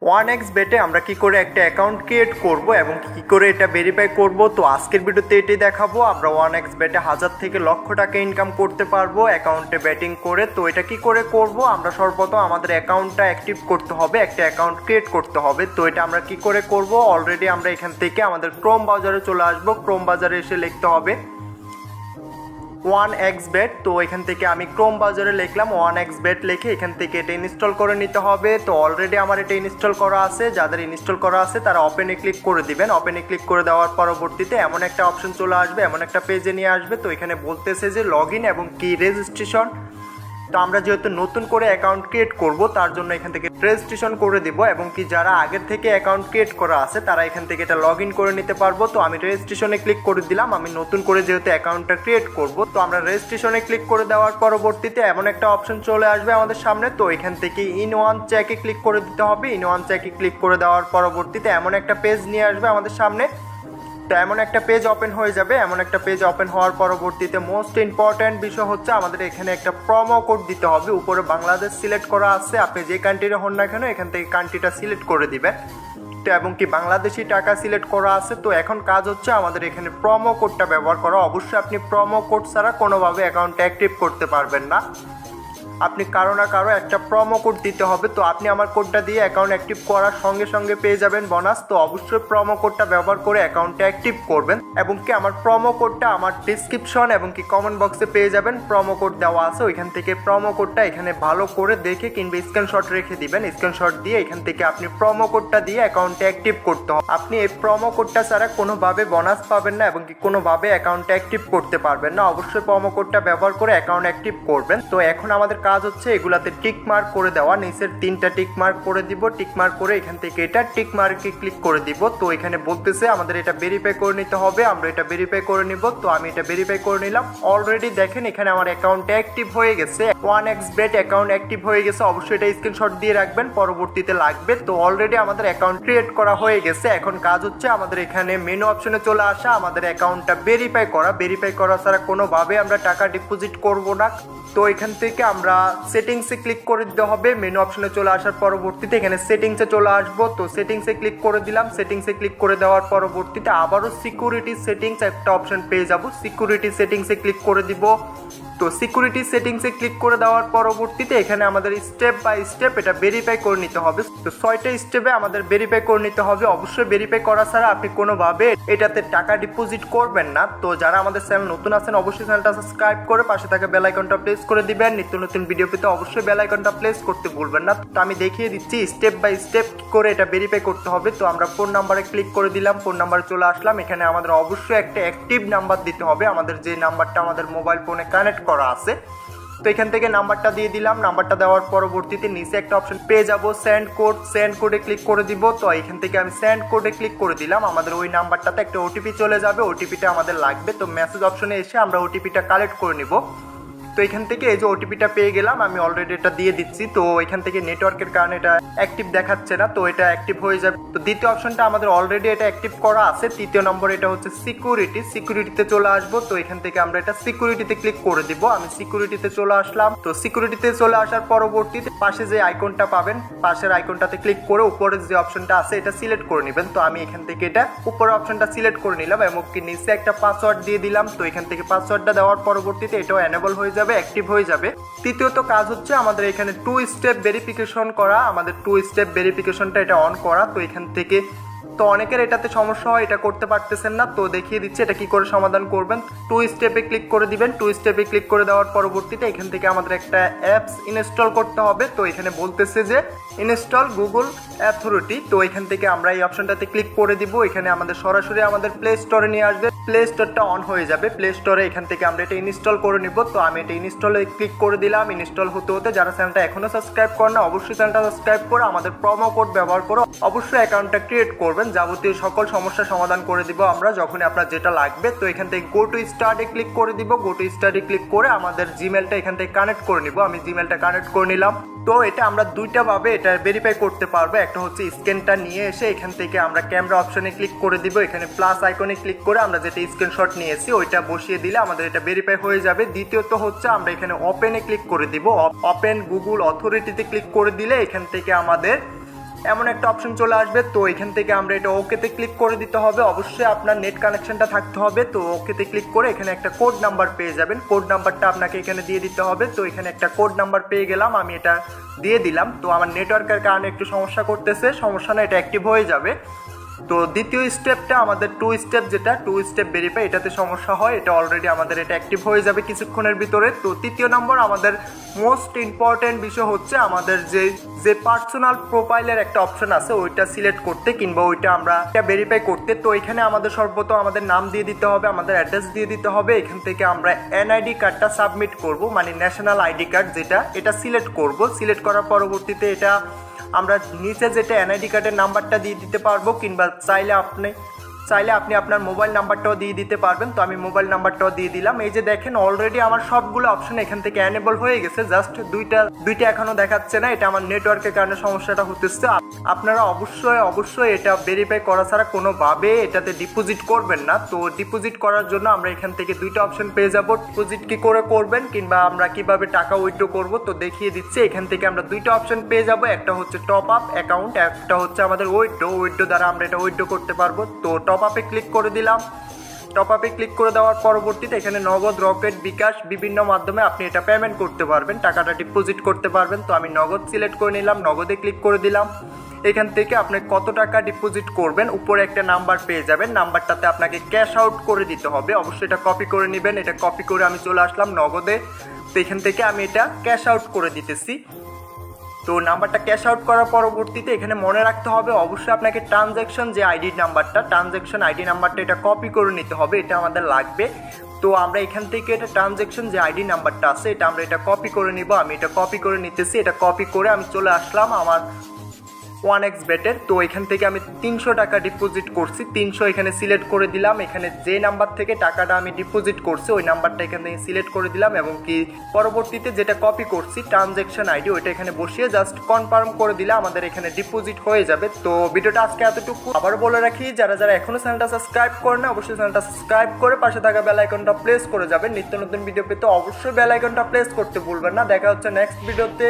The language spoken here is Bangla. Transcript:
ওয়ান বেটে আমরা কি করে একটা অ্যাকাউন্ট ক্রিয়েট করব এবং কি করে এটা ভেরিফাই করব। তো আজকের ভিডিওতে এটাই দেখাবো। আমরা বেটে 1000 থেকে লক্ষ টাকা ইনকাম করতে পারবো অ্যাকাউন্টে ব্যাটিং করে। তো এটা কি করে করব, আমরা সর্বপ্রথম আমাদের অ্যাকাউন্টটা অ্যাক্টিভ করতে হবে, একটা অ্যাকাউন্ট ক্রিয়েট করতে হবে। তো এটা আমরা কি করে করব, অলরেডি আমরা এখান থেকে আমাদের ক্রোম ব্রাউজারে চলে আসবো। ক্রোম ব্রাউজারে এসে লিখতে হবে বেট। তো এখান থেকে আমি ক্রোম ব্রাউজারে লিখলাম বেট, লিখে এখান থেকে এটা ইনস্টল করে নিতে হবে। তো অলরেডি আমার এটা ইনস্টল করা আছে, যাদের ইনস্টল করা আছে তারা ওপেনে ক্লিক করে দিবেন। ওপেনে ক্লিক করে দেওয়ার পরবর্তীতে এমন একটা অপশন চলে আসবে, এমন একটা পেজে নিয়ে আসবে। তো এখানে বলতেছে যে লগ ইন এবং কি রেজিস্ট্রেশন। তো আমরা যেহেতু নতুন করে অ্যাকাউন্ট ক্রিয়েট করব তার জন্য এখান থেকে রেজিস্ট্রেশন করে দিব, এবং কি যারা আগের থেকে অ্যাকাউন্ট ক্রিয়েট করা আছে তারা এখান থেকে এটা লগ ইন করে নিতে পারবো। তো আমি রেজিস্ট্রেশনে ক্লিক করে দিলাম, আমি নতুন করে যেহেতু অ্যাকাউন্টটা ক্রিয়েট করব। তো আমরা রেজিস্ট্রেশনে ক্লিক করে দেওয়ার পরবর্তীতে এমন একটা অপশন চলে আসবে আমাদের সামনে। তো এখান থেকে ইন ওয়ান চেকে ক্লিক করে দিতে হবে। ইন ওয়ান চেকে ক্লিক করে দেওয়ার পরবর্তীতে এমন একটা পেজ নিয়ে আসবে আমাদের সামনে। তো এমন একটা পেজ ওপেন হয়ে যাবে। এমন একটা পেজ ওপেন হওয়ার পরবর্তীতে মোস্ট ইম্পর্ট্যান্ট বিষয় হচ্ছে আমাদের এখানে একটা প্রোমো কোড দিতে হবে। উপরে বাংলাদেশ সিলেক্ট করা আছে, আপনি যে কান্ট্রির হন না কেন এখান থেকে কান্ট্রিটা সিলেক্ট করে দিবেন। তো এবং কি বাংলাদেশি টাকা সিলেক্ট করা আছে। তো এখন কাজ হচ্ছে আমাদের এখানে প্রোমো কোডটা ব্যবহার করা। অবশ্যই আপনি প্রোমো কোড ছাড়া কোনোভাবে অ্যাকাউন্ট অ্যাক্টিভ করতে পারবেন না, আপনি কারো না কারো একটা প্রোমো কোড দিতে হবে। তো আপনি আমার কোডটা দিয়ে অ্যাকাউন্ট অ্যাক্টিভ করার সঙ্গে সঙ্গে পেয়ে যাবেন বোনাস। তো অবশ্যই প্রোমো কোডটা ব্যবহার করে অ্যাকাউন্টটা অ্যাক্টিভ করবেন, এবং কি আমার প্রোমো কোডটা আমার ডিসক্রিপশন এবং কি কমেন্ট বক্সে পেয়ে যাবেন। প্রোমো কোড দেওয়া আছে, ওইখান থেকে প্রোমো কোডটা এখানে ভালো করে দেখে কিংবা স্ক্রিনশট রেখে দিবেন। স্ক্রিনশট দিয়ে এখান থেকে আপনি প্রোমো কোডটা দিয়ে অ্যাকাউন্টে অ্যাক্টিভ করতে হবে। আপনি এই প্রোমো কোডটা ছাড়া কোনোভাবে বোনাস পাবেন না এবং কি কোনোভাবে অ্যাকাউন্টে অ্যাক্টিভ করতে পারবেন না। অবশ্যই প্রোমো কোডটা ব্যবহার করে অ্যাকাউন্ট অ্যাক্টিভ করবেন। তো এখন আমাদের কাজ হচ্ছে এগুলাতে টিক মার্ক করে দেওয়া, নিচের 3টা টিক মার্ক করে দিব। টিক মার্ক করে এখান থেকে এটা টিক মার্কে ক্লিক করে দিব। তো এখানে বলতেছে আমাদের এটা ভেরিফাই করে নিতে হবে, আমরা এটা ভেরিফাই করে নিব। তো আমি এটা ভেরিফাই করে নিলাম। অলরেডি দেখেন এখানে আমার অ্যাকাউন্ট অ্যাক্টিভ হয়ে গেছে, বেট অ্যাকাউন্ট অ্যাক্টিভ হয়ে গেছে। অবশ্যই এটা স্ক্রিনশট দিয়ে রাখবেন, পরবর্তীতে লাগবে। তো অলরেডি আমাদের অ্যাকাউন্ট ক্রিয়েট করা হয়ে গেছে। এখন কাজ হচ্ছে আমাদের এখানে মেনু অপশনে চলে আসা, আমাদের অ্যাকাউন্টটা ভেরিফাই করা। ভেরিফাই করা ছাড়া কোনোভাবে আমরা টাকা ডিপোজিট করব না। তো এখান থেকে আমরা সেটিংসে ক্লিক করে দিতে হবে। মেনু অপশনে চলে আসার পরবর্তীতে এখানে সেটিংসে চলে আসবো। তো সেটিংসে ক্লিক করে দিলাম। সেটিংসে ক্লিক করে দেওয়ার পরবর্তীতে আবারও সিকিউরিটি সেটিংস একটা অপশন পেয়ে যাব। সিকিউরিটি সেটিংসে ক্লিক করে দিব। তো সিকিউরিটি সেটিংসে ক্লিক করে দেওয়ার পরবর্তীতে এখানে আমাদের স্টেপ বাই স্টেপ এটা ভেরিফাই করে নিতে হবে। তো 6টা স্টেপে আমাদের ভেরিফাই করে নিতে হবে। অবশ্যই ভেরিফাই করা ছাড়া আপনি কোনোভাবে এটাতে টাকা ডিপোজিট করবেন না। তো যারা আমাদের চ্যানেল নতুন আছেন অবশ্যই চ্যানেলটা সাবস্ক্রাইব করে পাশে থাকা বেল আইকনটা প্রেস করে দিবেন। নিত্য নতুন ভিডিও পেতে অবশ্যই বেল আইকনটা প্রেস করতে ভুলবেন না। তো আমি দেখিয়ে দিচ্ছি স্টেপ বাই স্টেপ কি করে এটা ভেরিফাই করতে হবে। তো আমরা ফোন নাম্বারে ক্লিক করে দিলাম, ফোন নাম্বারে চলে আসলাম। এখানে আমাদের অবশ্যই একটা অ্যাক্টিভ নাম্বার দিতে হবে, আমাদের যে নাম্বারটা আমাদের মোবাইল ফোনে কানেক্ট করা আছে। তো এখান থেকে নাম্বারটা দিয়ে দিলাম। নাম্বারটা দেওয়ার পরবর্তীতে নিচে একটা অপশন পেয়ে যাব সেন্ড কোড। সেন্ড কোডে ক্লিক করে দিব। তো এখান থেকে আমি সেন্ড কোডে ক্লিক করে দিলাম। আমাদের ওই নাম্বারটাতে একটা ওটিপি চলে যাবে, ওটিপিটা আমাদের লাগবে। তো মেসেজ অপশনে এসে আমরা ওটিপিটা কালেক্ট করে নিব। তো এখান থেকে এই যে ওটিপিটা পেয়ে গেলাম, আমি অলরেডি এটা দিয়ে দিচ্ছি। তো এখান থেকে নেটওয়ার্কের কারণে এটা অ্যাক্টিভ দেখাচ্ছে না, তো এটা অ্যাক্টিভ হয়ে যাবে। তো দ্বিতীয় অপশনটা আমাদের অলরেডি এটা অ্যাক্টিভ করা আছে। তৃতীয় নম্বর এটা হচ্ছে সিকিউরিটি। সিকিউরিটিতে চলে আসবো। তো এখান থেকে আমরা এটা সিকিউরিটিতে ক্লিক করে দিব। আমি সিকিউরিটিতে চলে আসলাম। তো সিকিউরিটিতে চলে আসার পরবর্তীতে পাশে যে আইকনটা পাবেন, পাশের আইকনটাতে ক্লিক করে উপরে যে অপশনটা আছে এটা সিলেক্ট করে নেবেন। তো আমি এখান থেকে এটা উপরের অপশনটা সিলেক্ট করে নিলাম এবং কি নিচে একটা পাসওয়ার্ড দিয়ে দিলাম। তো এখান থেকে পাসওয়ার্ডটা দেওয়ার পরবর্তীতে এটাও এনেবল হয়ে যাবে, অ্যাক্টিভ হয়ে যাবে। তৃতীয়ত কাজ হচ্ছে আমাদের এখানে 2 স্টেপ ভেরিফিকেশন করা, আমাদের 2 স্টেপ ভেরিফিকেশনটা এটা অন করা। তো এখান থেকে তো অনেকের এটাতে সমস্যা হয়, এটা করতে পারতেছেন না। তো দেখিয়ে দিচ্ছি এটা কি করে সমাধান করবেন। 2 স্টেপে ক্লিক করে দিবেন। 2 স্টেপে ক্লিক করে দেওয়ার পরবর্তীতে এখান থেকে আমাদের একটা অ্যাপস ইনস্টল করতে হবে। তো এখানে বলতেছে যে ইনস্টল গুগল অথরিটি। তো এখান থেকে আমরা এই অপশনটাতে ক্লিক করে দিব। এখানে আমাদের সরাসরি আমাদের প্লে স্টোরে নিয়ে আসবে, প্লে স্টোরটা অন হয়ে যাবে। প্লে স্টোরে এখান থেকে আমরা এটা ইনস্টল করে নিব। তো আমি এটা ইনস্টলে ক্লিক করে দিলাম। ইনস্টল হতে হতে যারা চ্যানেলটা এখনো সাবস্ক্রাইব করেন না অবশ্যই চ্যানেলটা সাবস্ক্রাইব করে আমাদের প্রোমো কোড ব্যবহার করে অবশ্যই অ্যাকাউন্টটা ক্রিয়েট করবেন। যাবতীয় সকল সমস্যার সমাধান করে দিব আমরা যখনই আপনার যেটা লাগবে। তো এখান থেকে গো টু স্টাডি ক্লিক করে দিব। গো টু স্টাডি ক্লিক করে আমাদের জিমেলটা এখান থেকে কানেক্ট করে নিব। আমি জিমেলটা কানেক্ট করে নিলাম। তো এটা আমরা দুইটা ভাবে এটা ভেরিফাই করতে পারবো। একটা হচ্ছে স্ক্যানটা নিয়ে এসে এখান থেকে আমরা ক্যামেরা অপশনে ক্লিক করে দিব। এখানে প্লাস আইকনে ক্লিক করে আমরা যেটা স্ক্রিনশট নিয়েছি ওইটা বসিয়ে দিলে আমাদের এটা ভেরিফাই হয়ে যাবে। দ্বিতীয়ত হচ্ছে আমরা এখানে ওপেনে ক্লিক করে দিব। ওপেন গুগল অথরিটিতে ক্লিক করে দিলে এখান থেকে আমাদের এমন একটা অপশন চলে আসবে। তো এখান থেকে আমরা এটা ওকেতে ক্লিক করে দিতে হবে। অবশ্যই আপনার নেট কানেকশনটা থাকতে হবে। তো ওকেতে ক্লিক করে এখানে একটা কোড নাম্বার পেয়ে যাবেন, কোড নাম্বারটা আপনাকে এখানে দিয়ে দিতে হবে। তো এখানে একটা কোড নাম্বার পেয়ে গেলাম, আমি এটা দিয়ে দিলাম। তো আমার নেটওয়ার্কের কারণে একটু সমস্যা করতেছে, সমস্যা না, এটা অ্যাক্টিভ হয়ে যাবে। তো দ্বিতীয় স্টেপটা আমাদের 2 স্টেপ, যেটা 2 স্টেপ ভেরিফাই, এটাতে সমস্যা হয়, এটা অলরেডি আমাদের এটা অ্যাক্টিভ হয়ে যাবে কিছুক্ষণের ভিতরে। তো তৃতীয় নম্বর আমাদের মোস্ট ইম্পর্টেন্ট বিষয় হচ্ছে আমাদের যে পার্সোনাল প্রোফাইলের একটা অপশন আছে ওইটা সিলেক্ট করতে কিংবা ওইটা আমরা ভেরিফাই করতে। তো এখানে আমাদের সর্বপ্রথম আমাদের নাম দিয়ে দিতে হবে, আমাদের অ্যাড্রেস দিয়ে দিতে হবে। এখান থেকে আমরা এনআইডি কার্ডটা সাবমিট করব, মানে ন্যাশনাল আইডি কার্ড যেটা, এটা সিলেক্ট করব। সিলেক্ট করার পরবর্তীতে এটা আমরা নিচে যেটা এনআইডি কার্ডের নাম্বারটা দিয়ে দিতে পারবো, কিংবা চাইলে আপনি আপনার মোবাইল নাম্বারটাও দিয়ে দিতে পারবেন। তো আমি মোবাইল নাম্বারটাও দিয়ে দিলাম। এই যে দেখেন অলরেডি আমার সবগুলো অপশন এখান থেকে এনেবল হয়ে গেছে, জাস্ট দুইটা এখনো দেখাচ্ছে না, এটা আমার নেটওয়ার্কের কারণে সমস্যাটা হতেছে। আপনারা অবশ্যই এটা ভেরিফাই করা ছাড়া কোনোভাবে এটাতে ডিপোজিট করবেন না। তো ডিপোজিট করার জন্য আমরা এখান থেকে দুইটা অপশন পেয়ে যাব, ডিপোজিট কি করে করবেন কিংবা আমরা কিভাবে টাকা উইথড্র করব। তো দেখিয়ে দিচ্ছি, এখান থেকে আমরা দুইটা অপশন পেয়ে যাব, একটা হচ্ছে টপ আপ অ্যাকাউন্ট, একটা হচ্ছে আমাদের উইথড্র দ্বারা আমরা এটা উইথড্র করতে পারবো। তো টপ আপে ক্লিক করে দিলাম। টপ আপে ক্লিক করে দেওয়ার পরবর্তীতে এখানে নগদ, রকেট, বিকাশ বিভিন্ন মাধ্যমে আপনি এটা পেমেন্ট করতে পারবেন, টাকাটা ডিপোজিট করতে পারবেন। তো আমি নগদ সিলেক্ট করে নিলাম, নগদে ক্লিক করে দিলাম। এখান থেকে আপনি কত টাকা ডিপোজিট করবেন উপরে একটা নাম্বার পেয়ে যাবেন, নাম্বারটাতে আপনাকে ক্যাশ আউট করে দিতে হবে। অবশ্যই এটা কপি করে নেবেন। এটা কপি করে আমি চলে আসলাম নগদে। তো এখান থেকে আমি এটা ক্যাশ আউট করে দিতেছি। তো নাম্বারটা ক্যাশ আউট করার পরবর্তীতে এখানে মনে রাখতে হবে অবশ্যই আপনাকে ট্রানজ্যাকশন যে আইডি নাম্বারটা, ট্রানজ্যাকশন আইডি নাম্বারটা এটা কপি করে নিতে হবে, এটা আমাদের লাগবে। তো আমরা এখান থেকে এটা ট্রানজ্যাকশন যে আইডি নাম্বারটা আছে এটা আমরা এটা কপি করে নিব। আমি এটা কপি করে নিতেছি। এটা কপি করে আমি চলে আসলাম আমার 1x বেটের। তো এখান থেকে আমি 300 টাকা ডিপোজিট করছি, 300 এখানে সিলেক্ট করে দিলাম। এখানে যে নাম্বার থেকে টাকাটা আমি ডিপোজিট করছি ওই নাম্বারটা এখান থেকে সিলেক্ট করে দিলাম, এবং কি পরবর্তীতে যেটা কপি করছি ট্রানজ্যাকশন আইডি ওইটা এখানে বসিয়ে জাস্ট কনফার্ম করে দিলে আমাদের এখানে ডিপোজিট হয়ে যাবে। তো ভিডিওটা আজকে এতটুকু। আবার বলে রাখি, যারা এখনো চ্যানেলটা সাবস্ক্রাইব করে না অবশ্যই চ্যানেলটা সাবস্ক্রাইব করে পাশে থাকা বেল আইকনটা প্রেস করে যাবেন। নিত্য নতুন ভিডিও পেতে অবশ্যই বেল আইকনটা প্রেস করতে ভুলবেন না। দেখা হচ্ছে নেক্সট ভিডিওতে।